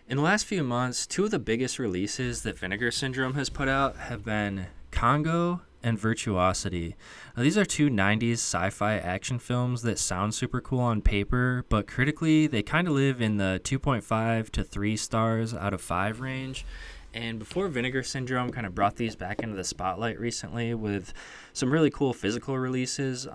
In the last few months, two of the biggest releases that Vinegar Syndrome has put out have been CONGO and VIRTUOSITY. Now, these are two 90s sci-fi action films that sound super cool on paper, but critically, they kind of live in the 2.5 to 3 stars out of 5 range. And before Vinegar Syndrome kind of brought these back into the spotlight recently with some really cool physical releases,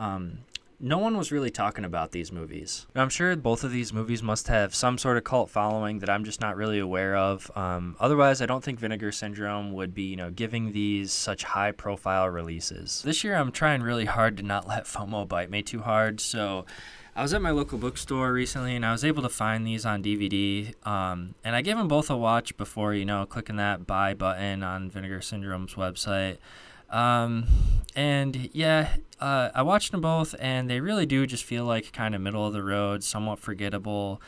no one was really talking about these movies. I'm sure both of these movies must have some sort of cult following that I'm just not really aware of. Otherwise, I don't think Vinegar Syndrome would be, giving these such high-profile releases. This year, I'm trying really hard to not let FOMO bite me too hard, so I was at my local bookstore recently, and I was able to find these on DVD, and I gave them both a watch before, clicking that buy button on Vinegar Syndrome's website. I watched them both, and they really do just feel like kind of middle of the road, somewhat forgettable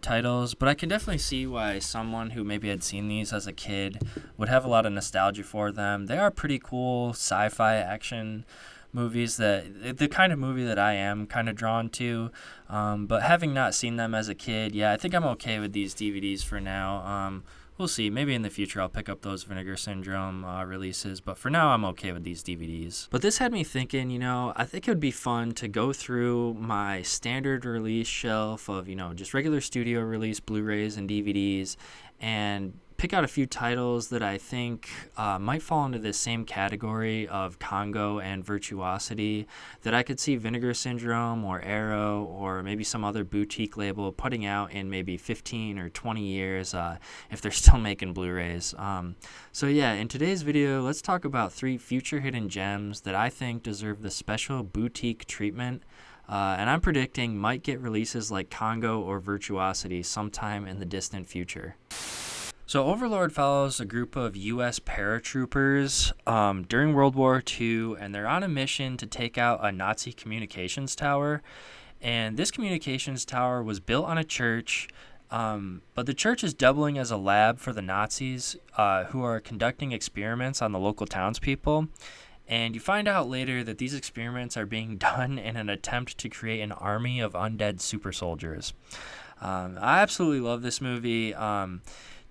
titles, but I can definitely see why someone who maybe had seen these as a kid would have a lot of nostalgia for them. They are pretty cool sci-fi action movies, that the kind of movie that I am kind of drawn to, but having not seen them as a kid, I think I'm okay with these DVDs for now. We'll see. Maybe in the future I'll pick up those Vinegar Syndrome releases, but for now I'm okay with these DVDs. But this had me thinking, I think it would be fun to go through my standard release shelf of, just regular studio release Blu-rays and DVDs and pick out a few titles that I think might fall into this same category of CONGO and VIRTUOSITY that I could see Vinegar Syndrome or Arrow or maybe some other boutique label putting out in maybe 15 or 20 years if they're still making Blu-rays. In today's video, let's talk about 3 future hidden gems that I think deserve the special boutique treatment. And I'm predicting might get releases like CONGO or VIRTUOSITY sometime in the distant future. So Overlord follows a group of U.S. paratroopers during World War II, and they're on a mission to take out a Nazi communications tower. And this communications tower was built on a church, but the church is doubling as a lab for the Nazis who are conducting experiments on the local townspeople. And you find out later that these experiments are being done in an attempt to create an army of undead super soldiers. I absolutely love this movie.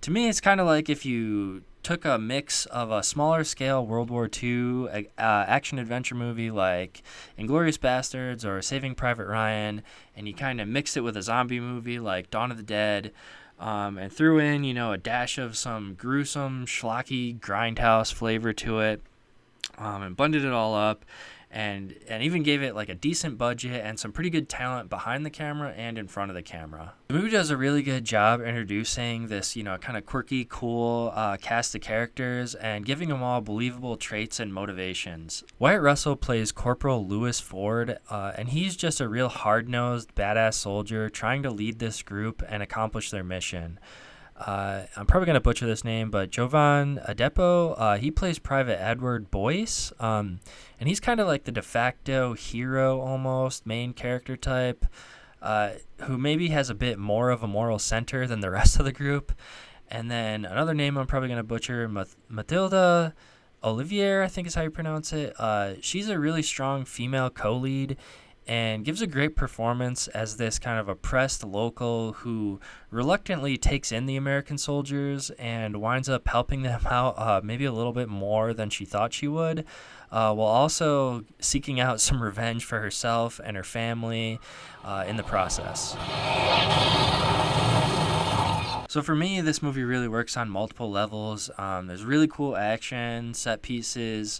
To me, it's kind of like if you took a mix of a smaller scale World War II action-adventure movie like Inglourious Basterds or Saving Private Ryan, and you kind of mixed it with a zombie movie like Dawn of the Dead, and threw in, a dash of some gruesome, schlocky, grindhouse flavor to it, and blended it all up. And even gave it like a decent budget and some pretty good talent behind the camera and in front of the camera. The movie does a really good job introducing this, kind of quirky, cool cast of characters and giving them all believable traits and motivations. Wyatt Russell plays Corporal Lewis Ford, and he's just a real hard-nosed, badass soldier trying to lead this group and accomplish their mission. I'm probably going to butcher this name, but Jovan Adepo, he plays Private Edward Boyce, and he's kind of like the de facto hero almost, main character type, who maybe has a bit more of a moral center than the rest of the group. And then another name I'm probably going to butcher, Mathilda Olivier, I think is how you pronounce it. She's a really strong female co-lead and gives a great performance as this kind of oppressed local who reluctantly takes in the American soldiers and winds up helping them out maybe a little bit more than she thought she would, while also seeking out some revenge for herself and her family in the process. So for me, this movie really works on multiple levels. There's really cool action, set pieces.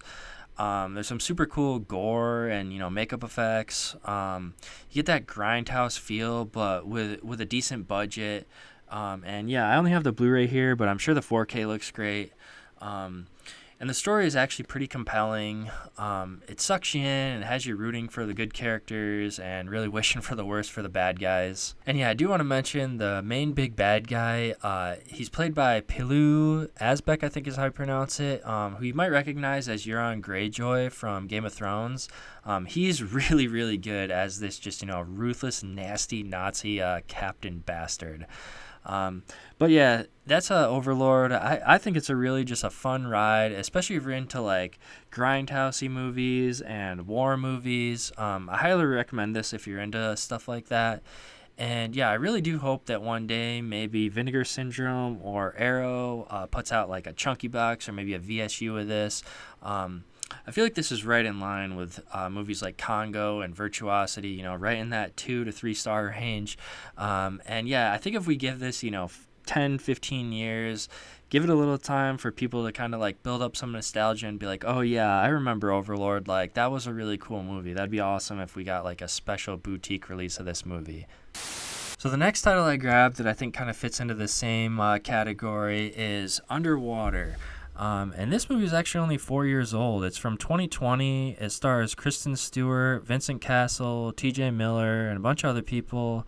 There's some super cool gore and, makeup effects. You get that grindhouse feel, but with a decent budget. I only have the Blu-ray here, but I'm sure the 4K looks great. And the story is actually pretty compelling. It sucks you in and has you rooting for the good characters and really wishing for the worst for the bad guys. And I do want to mention the main big bad guy. He's played by Pilou Asbæk, I think is how you pronounce it, who you might recognize as Euron Greyjoy from Game of Thrones. He's really, really good as this just, ruthless, nasty Nazi Captain Bastard. That's Overlord. I think it's a really just a fun ride, especially if you're into like grindhousey movies and war movies. I highly recommend this if you're into stuff like that. And yeah, I really do hope that one day maybe Vinegar Syndrome or Arrow puts out like a chunky box or maybe a VSU of this. I feel like this is right in line with movies like Congo and Virtuosity, right in that 2 to 3 star range. And yeah, I think if we give this, 10, 15 years, give it a little time for people to kind of like build up some nostalgia and be like, oh yeah, I remember Overlord. Like that was a really cool movie. That'd be awesome if we got like a special boutique release of this movie. So the next title I grabbed that I think kind of fits into the same category is Underwater. And this movie is actually only 4 years old. It's from 2020. It stars Kristen Stewart, Vincent Cassel, T.J. Miller, and a bunch of other people.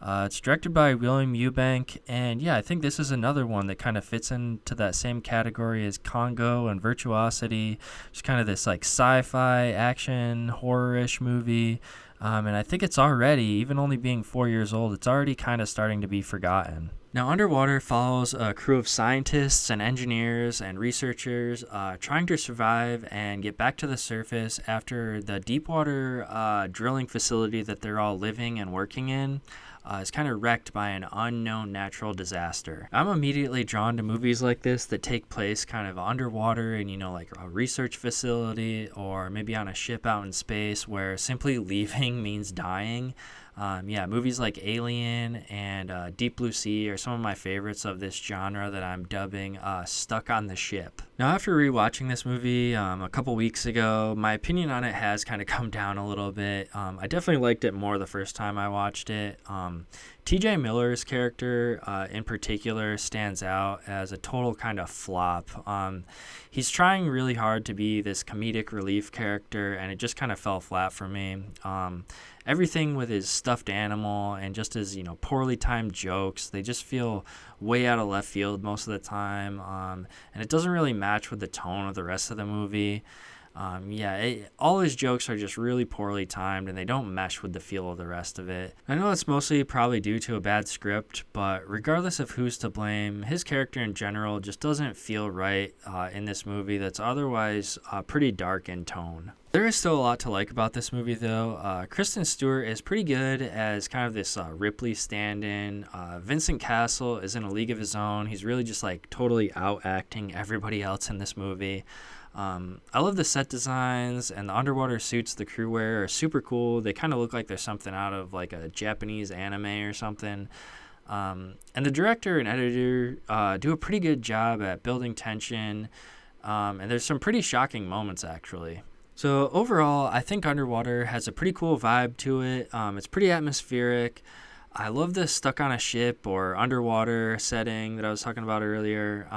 It's directed by William Eubank, and yeah, I think this is another one that kind of fits into that same category as Congo and Virtuosity. It's kind of this like sci-fi, action, horror-ish movie. And I think it's already, even only being 4 years old, it's already kind of starting to be forgotten. Now, Underwater follows a crew of scientists and engineers and researchers trying to survive and get back to the surface after the deepwater drilling facility that they're all living and working in is kind of wrecked by an unknown natural disaster. I'm immediately drawn to movies like this that take place kind of underwater in, like a research facility or maybe on a ship out in space where simply leaving means dying. Movies like Alien and Deep Blue Sea are some of my favorites of this genre that I'm dubbing Stuck on the Ship. Now, after rewatching this movie a couple weeks ago, my opinion on it has kind of come down a little bit. I definitely liked it more the first time I watched it. T.J. Miller's character in particular stands out as a total kind of flop. He's trying really hard to be this comedic relief character, and it just kind of fell flat for me. Everything with his stuffed animal and just his, poorly timed jokes, they just feel way out of left field most of the time. And it doesn't really match with the tone of the rest of the movie. All his jokes are just really poorly timed and they don't mesh with the feel of the rest of it. I know it's mostly probably due to a bad script, but regardless of who's to blame, his character in general just doesn't feel right in this movie that's otherwise pretty dark in tone. There is still a lot to like about this movie, though. Kristen Stewart is pretty good as kind of this Ripley stand-in. Vincent Cassel is in a league of his own. He's really just like totally out-acting everybody else in this movie. I love the set designs, and the underwater suits the crew wear are super cool. They kind of look like they're something out of like a Japanese anime or something. And the director and editor do a pretty good job at building tension, and there's some pretty shocking moments, actually. So overall, I think Underwater has a pretty cool vibe to it. It's pretty atmospheric. I love the stuck on a ship or underwater setting that I was talking about earlier.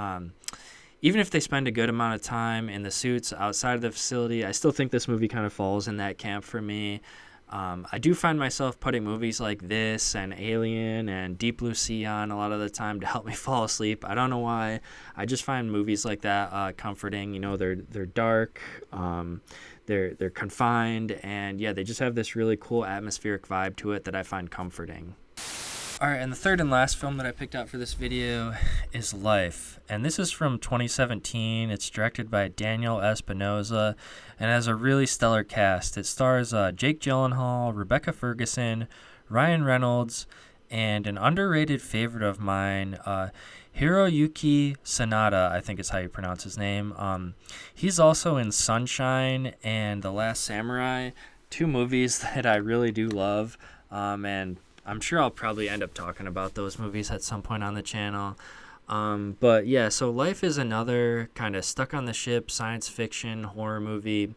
Even if they spend a good amount of time in the suits outside of the facility, I still think this movie kind of falls in that camp for me. I do find myself putting movies like this and Alien and Deep Blue Sea on a lot of the time to help me fall asleep. I don't know why. I just find movies like that comforting. They're dark, they're confined, and yeah, they just have this really cool atmospheric vibe to it that I find comforting. Alright, and the third and last film that I picked out for this video is Life. And this is from 2017. It's directed by Daniel Espinosa and has a really stellar cast. It stars Jake Gyllenhaal, Rebecca Ferguson, Ryan Reynolds, and an underrated favorite of mine, Hiroyuki Sanada, I think is how you pronounce his name. He's also in Sunshine and The Last Samurai, two movies that I really do love, and I'm sure I'll probably end up talking about those movies at some point on the channel. But yeah, so Life is another kind of stuck on the ship science fiction horror movie.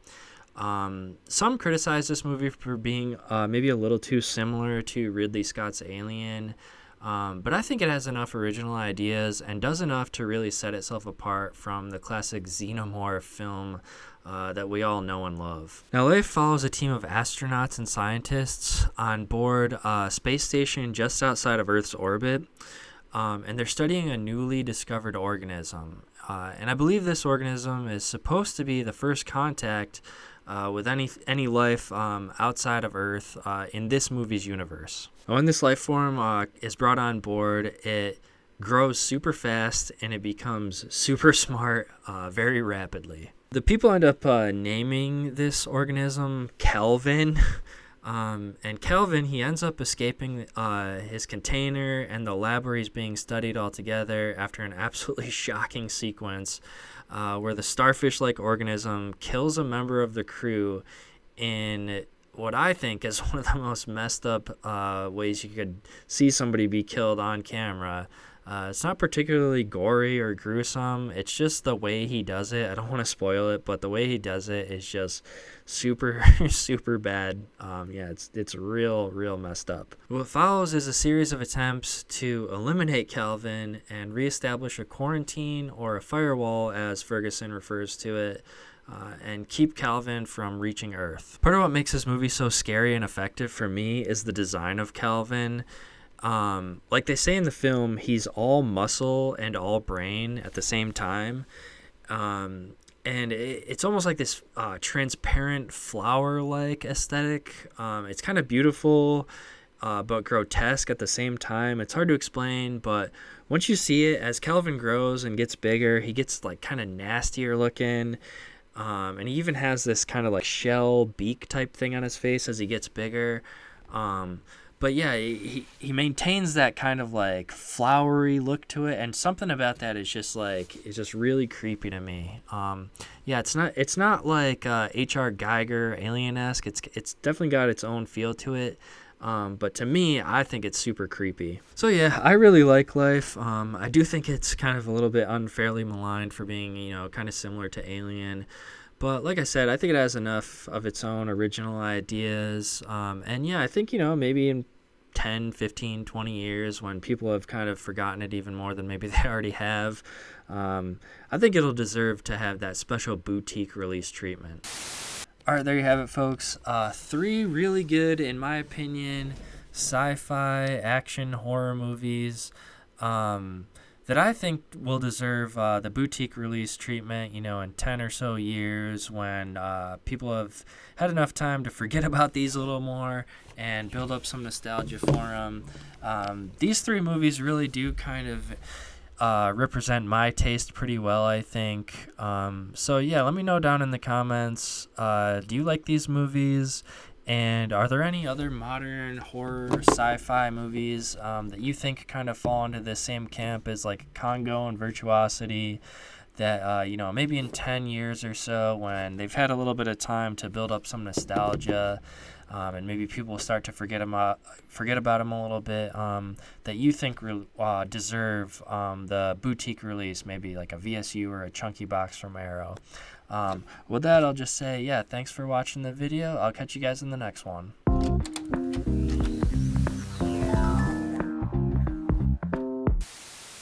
Some criticize this movie for being maybe a little too similar to Ridley Scott's Alien. But I think it has enough original ideas and does enough to really set itself apart from the classic xenomorph film that we all know and love. Now, Life follows a team of astronauts and scientists on board a space station just outside of Earth's orbit, and they're studying a newly discovered organism. And I believe this organism is supposed to be the first contact with any life outside of Earth in this movie's universe. When this life form is brought on board, it grows super fast and it becomes super smart very rapidly. The people end up naming this organism Kelvin, And Calvin, he ends up escaping his container, and the lab where he's being studied altogether after an absolutely shocking sequence where the starfish-like organism kills a member of the crew in what I think is one of the most messed up ways you could see somebody be killed on camera. It's not particularly gory or gruesome. It's just the way he does it. I don't want to spoil it, but the way he does it is just super, super bad. It's real messed up. What follows is a series of attempts to eliminate Calvin and reestablish a quarantine or a firewall, as Ferguson refers to it, and keep Calvin from reaching Earth. Part of what makes this movie so scary and effective for me is the design of Calvin. Like they say in the film, he's all muscle and all brain at the same time. And it's almost like this transparent flower-like aesthetic. It's kind of beautiful, but grotesque at the same time. It's hard to explain, but once you see it, as Calvin grows and gets bigger, he gets like kind of nastier looking. And he even has this kind of like shell beak type thing on his face as he gets bigger. But yeah, he maintains that kind of like flowery look to it, and something about that is just really creepy to me. It's not like H.R. Geiger Alien-esque. It's definitely got its own feel to it. But to me, I think it's super creepy. So yeah, I really like Life. I do think it's kind of a little bit unfairly maligned for being, kind of similar to Alien. But like I said, I think it has enough of its own original ideas. And yeah, I think, maybe in 10, 15, 20 years when people have kind of forgotten it even more than maybe they already have, I think it'll deserve to have that special boutique release treatment. All right, there you have it, folks. 3 really good, in my opinion, sci-fi, action, horror movies that I think will deserve the boutique release treatment, in 10 or so years when people have had enough time to forget about these a little more and build up some nostalgia for them. These 3 movies really do kind of represent my taste pretty well, I think. So yeah, let me know down in the comments. Do you like these movies? And are there any other modern horror sci-fi movies that you think kind of fall into the same camp as like Congo and Virtuosity that, maybe in 10 years or so when they've had a little bit of time to build up some nostalgia and maybe people start to forget about them a little bit, that you think deserve the boutique release, maybe like a VSU or a chunky box from Arrow. With that, I'll just say, thanks for watching the video. I'll catch you guys in the next one.